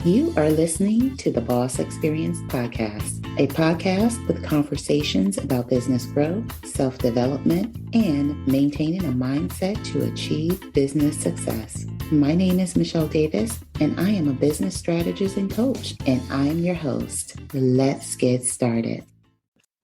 You are listening to the Boss Experience Podcast, a podcast with conversations about business growth, self-development, and maintaining a mindset to achieve business success. My name is Michelle Davis, and I am a business strategist and coach, and I am your host. Let's get started.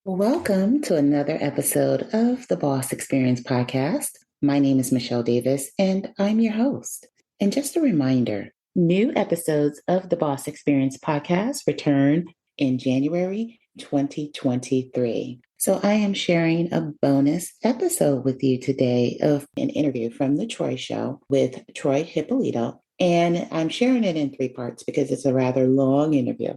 Welcome to another episode of the Boss Experience Podcast. My name is Michelle Davis, and I'm your host. And just a reminder, new episodes of the Boss Experience Podcast return in January 2023. So I am sharing a bonus episode with you today of an interview from The Troy Show with Troy Hippolito. And I'm sharing it in 3 parts because it's a rather long interview.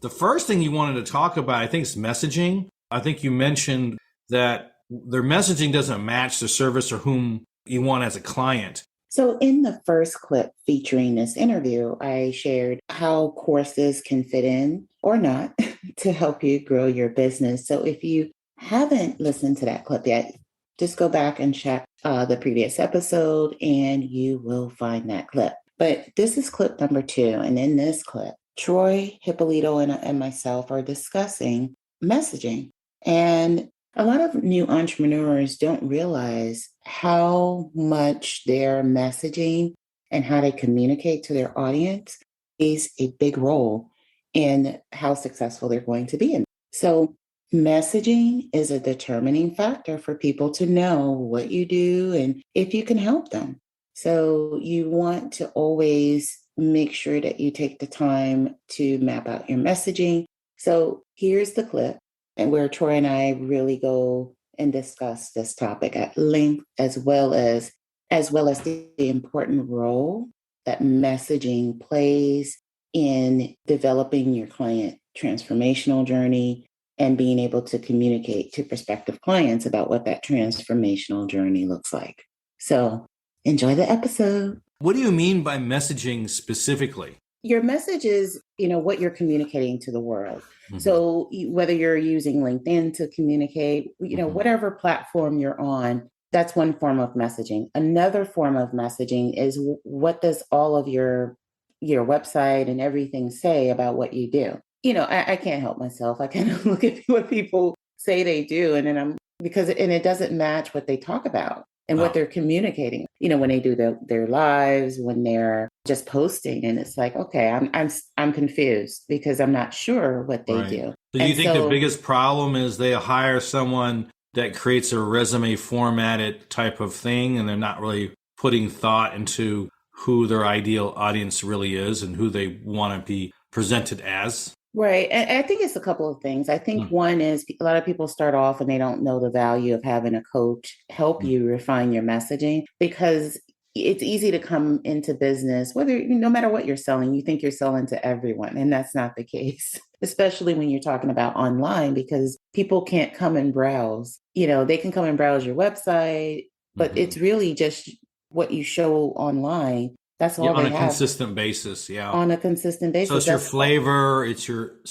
The first thing you wanted to talk about, I think, is messaging. I think you mentioned that their messaging doesn't match the service or whom you want as a client. So in the first clip featuring this interview, I shared how courses can fit in or not to help you grow your business. So if you haven't listened to that clip yet, just go back and check the previous episode and you will find that clip. But this is clip number 2. And in this clip, Troy Hippolito and myself are discussing messaging. And a lot of new entrepreneurs don't realize how much their messaging and how they communicate to their audience plays a big role in how successful they're going to be. So messaging is a determining factor for people to know what you do and if you can help them. So you want to always make sure that you take the time to map out your messaging. So here's the clip, and where Troy and I really go and discuss this topic at length, as well as the important role that messaging plays in developing your client transformational journey and being able to communicate to prospective clients about what that transformational journey looks like. So enjoy the episode. What do you mean by messaging specifically? Your message is, what you're communicating to the world. Mm-hmm. So whether you're using LinkedIn to communicate, whatever platform you're on, that's one form of messaging. Another form of messaging is what does all of your website and everything say about what you do? I can't help myself. I kind of look at what people say they do, and then it doesn't match what they talk about and what they're communicating, when they do their lives, when they're just posting, and it's like, okay, I'm confused because I'm not sure what they do. So you think the biggest problem is they hire someone that creates a resume formatted type of thing, and they're not really putting thought into who their ideal audience really is and who they want to be presented as? Right. And I think it's a couple of things. I think one is a lot of people start off and they don't know the value of having a coach help you refine your messaging, because it's easy to come into business, no matter what you're selling, you think you're selling to everyone. And that's not the case, especially when you're talking about online, because people can't come and browse. They can come and browse your website, but it's really just what you show online. That's all they have. On a consistent basis, yeah. On a consistent basis. So it's your flavor,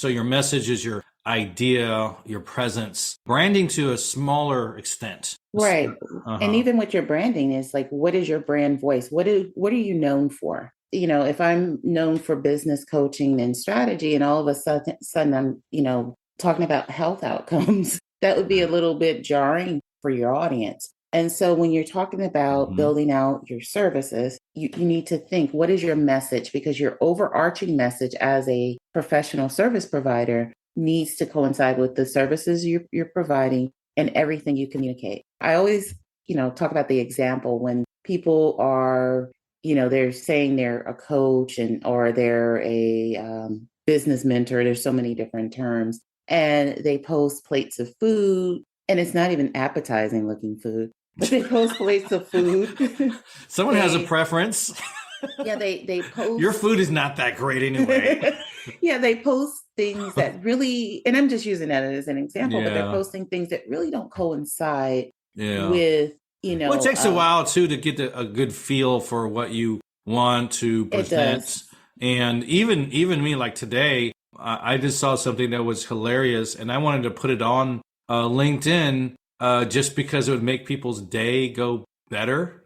your message is your idea, your presence, branding to a smaller extent. Right. And even with your branding is like, what is your brand voice? What are you known for? If I'm known for business coaching and strategy, and all of a sudden I'm, talking about health outcomes, that would be a little bit jarring for your audience. And so when you're talking about building out your services, you need to think, what is your message? Because your overarching message as a professional service provider needs to coincide with the services you're providing and everything you communicate. I always, talk about the example when people are, they're saying they're a coach or they're a business mentor. There's so many different terms. And they post plates of food, and it's not even appetizing looking food. But they post plates of food. Someone has a preference. Yeah, they post. Your food is not that great anyway. Yeah, they post things that really, and I'm just using that as an example, but they're posting things that really don't coincide with, Well, it takes a while too to get a good feel for what you want to present. And even me, like today, I just saw something that was hilarious, and I wanted to put it on LinkedIn just because it would make people's day go better,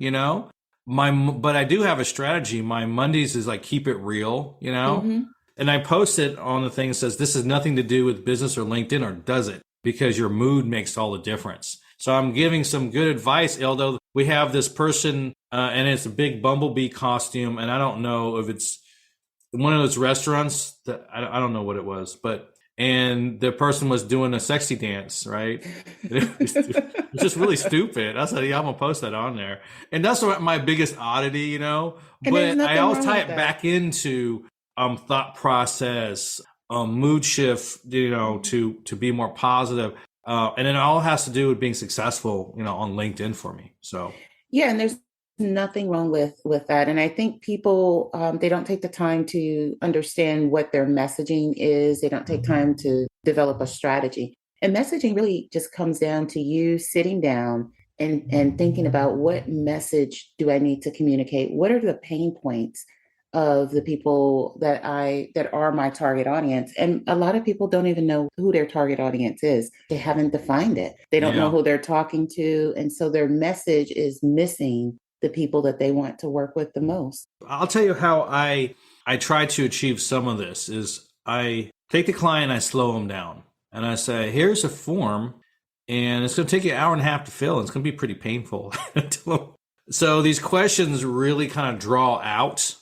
but I do have a strategy. My Mondays is like keep it real, you know? Hmm. And I post it on the thing that says this has nothing to do with business or LinkedIn, or does it? Because your mood makes all the difference. So I'm giving some good advice, although we have this person and it's a big bumblebee costume. And I don't know if it's one of those restaurants that I don't know what it was, but and the person was doing a sexy dance, right? It's just really stupid. I said, yeah, I'm gonna post that on there, and that's what my biggest oddity, you know. And there's But I nothing always wrong tie with it that. back into thought process, mood shift, you know, Mhm. to be more positive, and it all has to do with being successful, you know, on LinkedIn for me. So Yeah, and there's nothing wrong with that. And I think people they don't take the time to understand what their messaging is. They don't take time to develop a strategy. And messaging really just comes down to you sitting down and thinking about what message do I need to communicate? What are the pain points of the people that are my target audience? And a lot of people don't even know who their target audience is. They haven't defined it. They don't know yeah, who they're talking to, and so their message is missing the people that they want to work with the most. I'll tell you how I try to achieve some of this is I take the client, I slow them down, and I say, here's a form, and it's going to take you an hour and a half to fill, and it's going to be pretty painful. So these questions really kind of draw out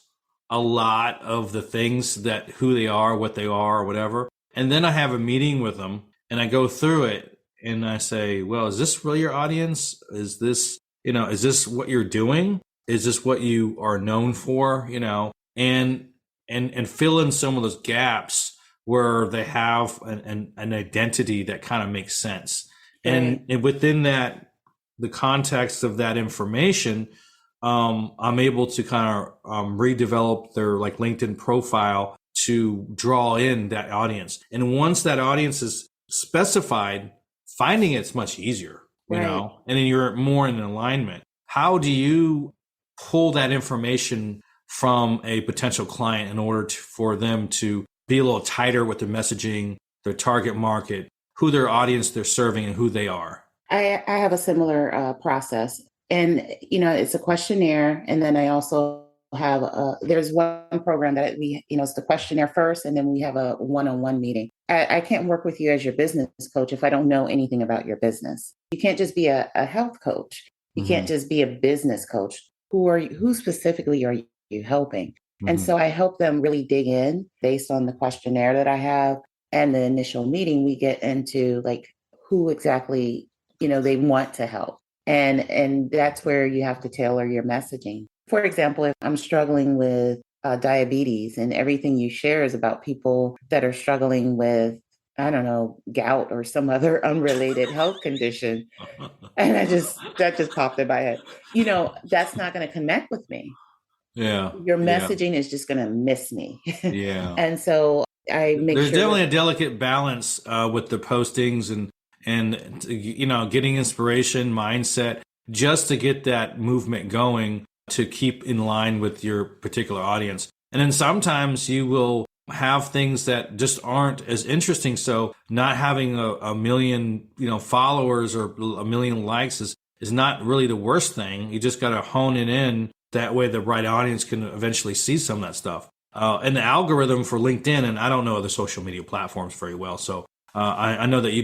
a lot of the things that who they are, what they are, or whatever. And then I have a meeting with them and I go through it and I say, well, is this really your audience? Is this, you know, is this what you're doing? Is this what you are known for? You know, and fill in some of those gaps where they have an identity that kind of makes sense. Right. And within that, the context of that information, I'm able to kind of redevelop their like LinkedIn profile to draw in that audience. And once that audience is specified, finding it's much easier, you Right. know, and then you're more in alignment. How do you pull that information from a potential client in order for them to be a little tighter with their messaging, their target market, who their audience they're serving, and who they are? I have a similar process. And, it's a questionnaire. And then I also have there's one program that it's the questionnaire first, and then we have a one-on-one meeting. I can't work with you as your business coach if I don't know anything about your business. You can't just be a health coach. You can't Mm-hmm. just be a business coach. Who specifically are you helping? And Mm-hmm. so I help them really dig in based on the questionnaire that I have. And the initial meeting, we get into like who exactly they want to help, and that's where you have to tailor your messaging. For example, if I'm struggling with diabetes and everything you share is about people that are struggling with, I don't know, gout or some other unrelated health condition, and that just popped in my head, that's not going to connect with me. Yeah, Your yeah, messaging is just going to miss me. yeah. And so I make There's sure definitely with a delicate balance with the postings and you know getting inspiration, mindset, just to get that movement going to keep in line with your particular audience. And then sometimes you will have things that just aren't as interesting. So not having a million followers or a million likes is not really the worst thing. You just got to hone it in. That way, the right audience can eventually see some of that stuff. And the algorithm for LinkedIn, and I don't know other social media platforms very well. So I know that you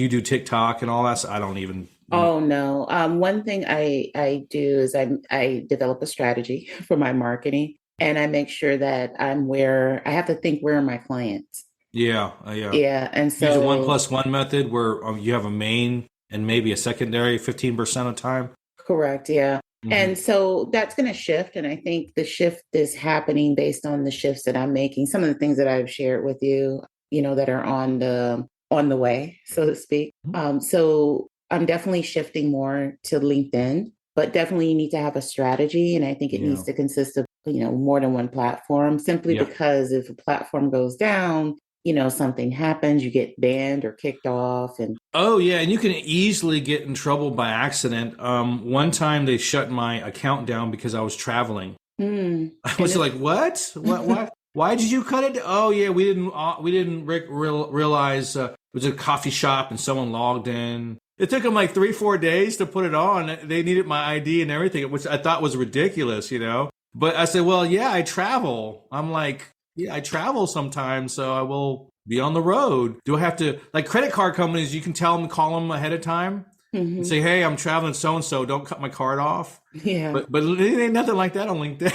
do TikTok and all that. So I don't even. Oh no. One thing I do is I develop a strategy for my marketing, and I make sure that I have to think, where are my clients? Yeah, yeah. Yeah, and Use a one so plus one method where you have a main and maybe a secondary 15% of time. correct, yeah. Hmm. And so that's going to shift, and I think the shift is happening based on the shifts that I'm making. Some of the things that I've shared with you, that are on the way, so to speak. So I'm definitely shifting more to LinkedIn, but definitely you need to have a strategy, and I think it needs Yeah, to consist of more than one platform. Simply yeah. because if a platform goes down, something happens, you get banned or kicked off, and Oh yeah, and you can easily get in trouble by accident. One time they shut my account down because I was traveling. I and was it's like, "What? What? Why? Why did you cut it?" Oh yeah, we didn't realize it was a coffee shop and someone logged in. It took them like 3, 4 days to put it on. They needed my ID and everything, which I thought was ridiculous, you know. But I said, well, yeah, I travel. I'm like, yeah, I travel sometimes, so I will be on the road. Do I have to, like credit card companies, you can tell them, call them ahead of time and Hmm. say, hey, I'm traveling so and so, don't cut my card off. Yeah. But it ain't nothing like that on LinkedIn.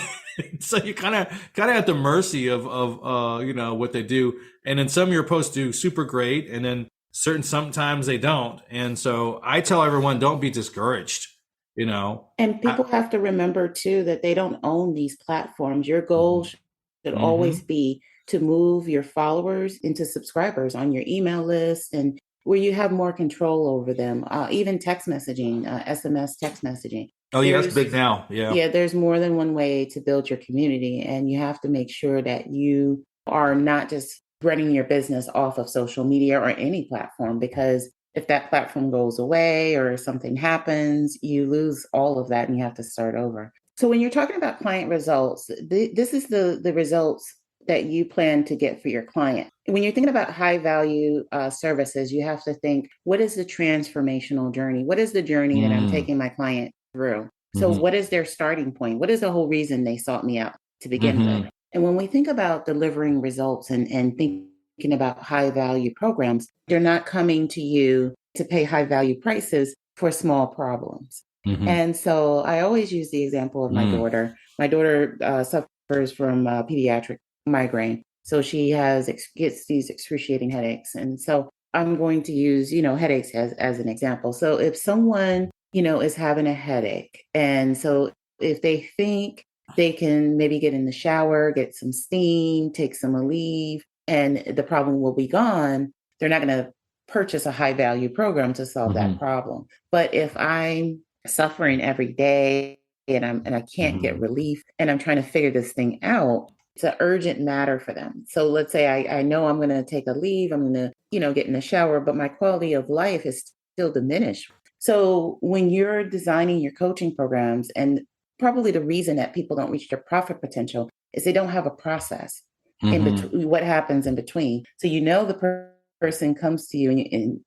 So you kind of at the mercy of what they do. And then some of your posts do super great, and then sometimes they don't. And so I tell everyone, don't be discouraged. You know, And people have to remember too that they don't own these platforms. Your goal should always mm-hmm, be to move your followers into subscribers on your email list and where you have more control over them. Even text messaging, SMS text messaging. oh yeah, that's big There's now. Yeah. Yeah, there's more than one way to build your community, and you have to make sure that you are not just running your business off of social media or any platform, because if that platform goes away or something happens, you lose all of that and you have to start over. So when you're talking about client results, this is the results that you plan to get for your client. When you're thinking about high value services, you have to think, what is the transformational journey? What is the journey that I'm Mm, taking my client through? So, mm-hmm, what is their starting point? What is the whole reason they sought me out to begin with? mm-hmm, And when we think about delivering results and thinking about high value programs, they're not coming to you to pay high value prices for small problems. mm-hmm, And so I always use the example of my mm, daughter. My daughter suffers from pediatric migraine. So she gets these excruciating headaches. And so I'm going to use, headaches as an example. So if someone, is having a headache, and so if they think they can maybe get in the shower, get some steam, take some Aleve, and the problem will be gone, they're not going to purchase a high value program to solve that mm-hmm, problem. But if I'm suffering every day and I can't get mm-hmm, relief and I'm trying to figure this thing out, it's an urgent matter for them. So let's say I know I'm going to take a leave, I'm going to, get in the shower, but my quality of life is still diminished. So when you're designing your coaching programs, and probably the reason that people don't reach their profit potential is they don't have a process in mm-hmm, between, what happens in between. So person comes to you,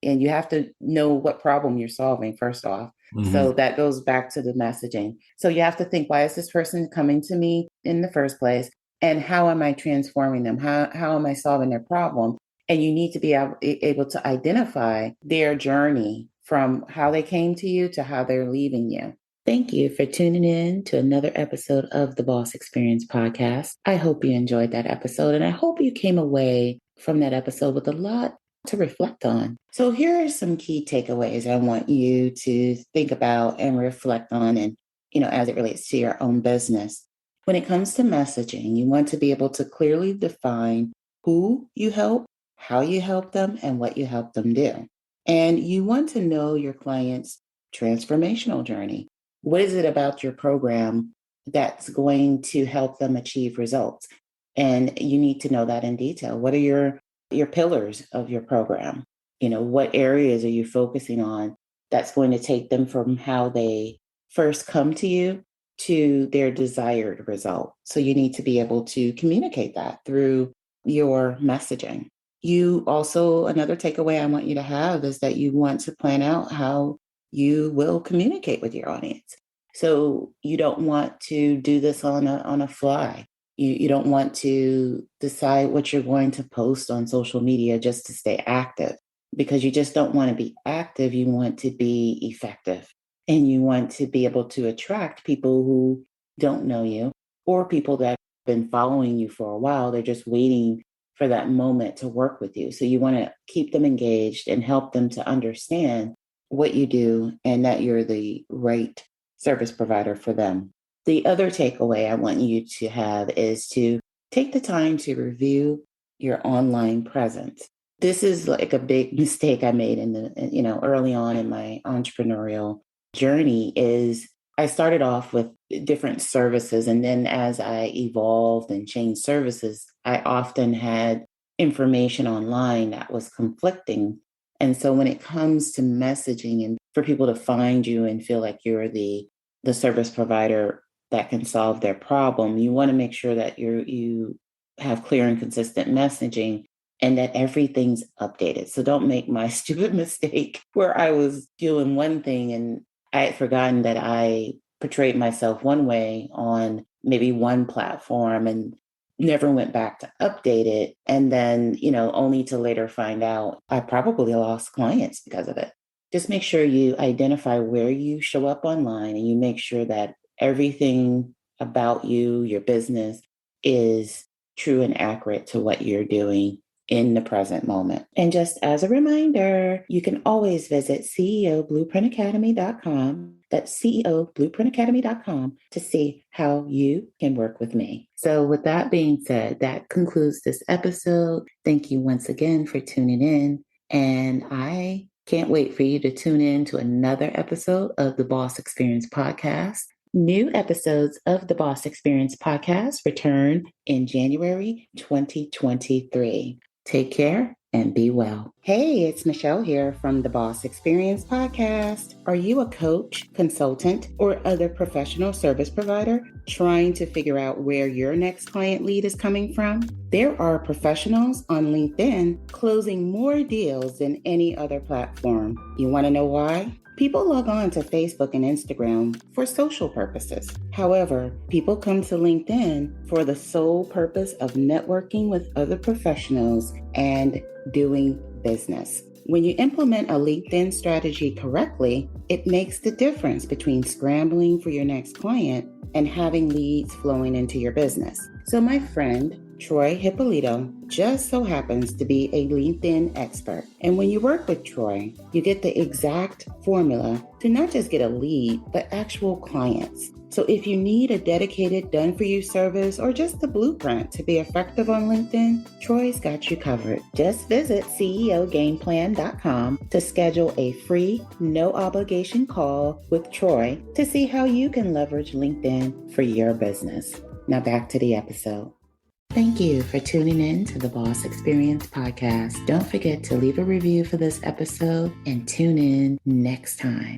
and you have to know what problem you're solving first off. mm-hmm, So that goes back to the messaging. So you have to think, why is this person coming to me in the first place? And how am I transforming them? How am I solving their problem? And you need to be able to identify their journey from how they came to you to how they're leaving you. Thank you for tuning in to another episode of the Boss Experience podcast. I hope you enjoyed that episode, and I hope you came away from that episode with a lot to reflect on. So here are some key takeaways I want you to think about and reflect on, and, as it relates to your own business. When it comes to messaging, you want to be able to clearly define who you help, how you help them, and what you help them do. And you want to know your client's transformational journey. What is it about your program that's going to help them achieve results? And you need to know that in detail. What are your pillars of your program? What areas are you focusing on that's going to take them from how they first come to you to their desired result? So you need to be able to communicate that through your messaging. Another takeaway I want you to have is that you want to plan out how you will communicate with your audience. So you don't want to do this on a fly. You don't want to decide what you're going to post on social media just to stay active, because you just don't want to be active. You want to be effective, and you want to be able to attract people who don't know you, or people that have been following you for a while. They're just waiting for that moment to work with you. So you want to keep them engaged and help them to understand what you do and that you're the right service provider for them. The other takeaway I want you to have is to take the time to review your online presence. This is like a big mistake I made early on in my entrepreneurial journey. Is I started off with different services, and then as I evolved and changed services, I often had information online that was conflicting. And so when it comes to messaging and for people to find you and feel like you're the service provider that can solve their problem, you want to make sure that you have clear and consistent messaging and that everything's updated. So don't make my stupid mistake where I was doing one thing and I had forgotten that I portrayed myself one way on maybe one platform and never went back to update it. And then, only to later find out I probably lost clients because of it. Just make sure you identify where you show up online and you make sure that everything about you, your business, is true and accurate to what you're doing in the present moment. And just as a reminder, you can always visit ceoblueprintacademy.com. That's ceoblueprintacademy.com to see how you can work with me. So with that being said, that concludes this episode. Thank you once again for tuning in. And I can't wait for you to tune in to another episode of the Boss Experience Podcast. New episodes of the Boss Experience Podcast return in January 2023. Take care and be well. Hey, it's Michelle here from the Boss Experience Podcast. Are you a coach, consultant, or other professional service provider trying to figure out where your next client lead is coming from? There are professionals on LinkedIn closing more deals than any other platform. You want to know why? People log on to Facebook and Instagram for social purposes. However, people come to LinkedIn for the sole purpose of networking with other professionals and doing business. When you implement a LinkedIn strategy correctly, it makes the difference between scrambling for your next client and having leads flowing into your business. So my friend, Troy Hippolito, just so happens to be a LinkedIn expert. And when you work with Troy, you get the exact formula to not just get a lead, but actual clients. So if you need a dedicated done-for-you service or just the blueprint to be effective on LinkedIn, Troy's got you covered. Just visit ceogameplan.com to schedule a free, no-obligation call with Troy to see how you can leverage LinkedIn for your business. Now back to the episode. Thank you for tuning in to the Boss Experience Podcast. Don't forget to leave a review for this episode and tune in next time.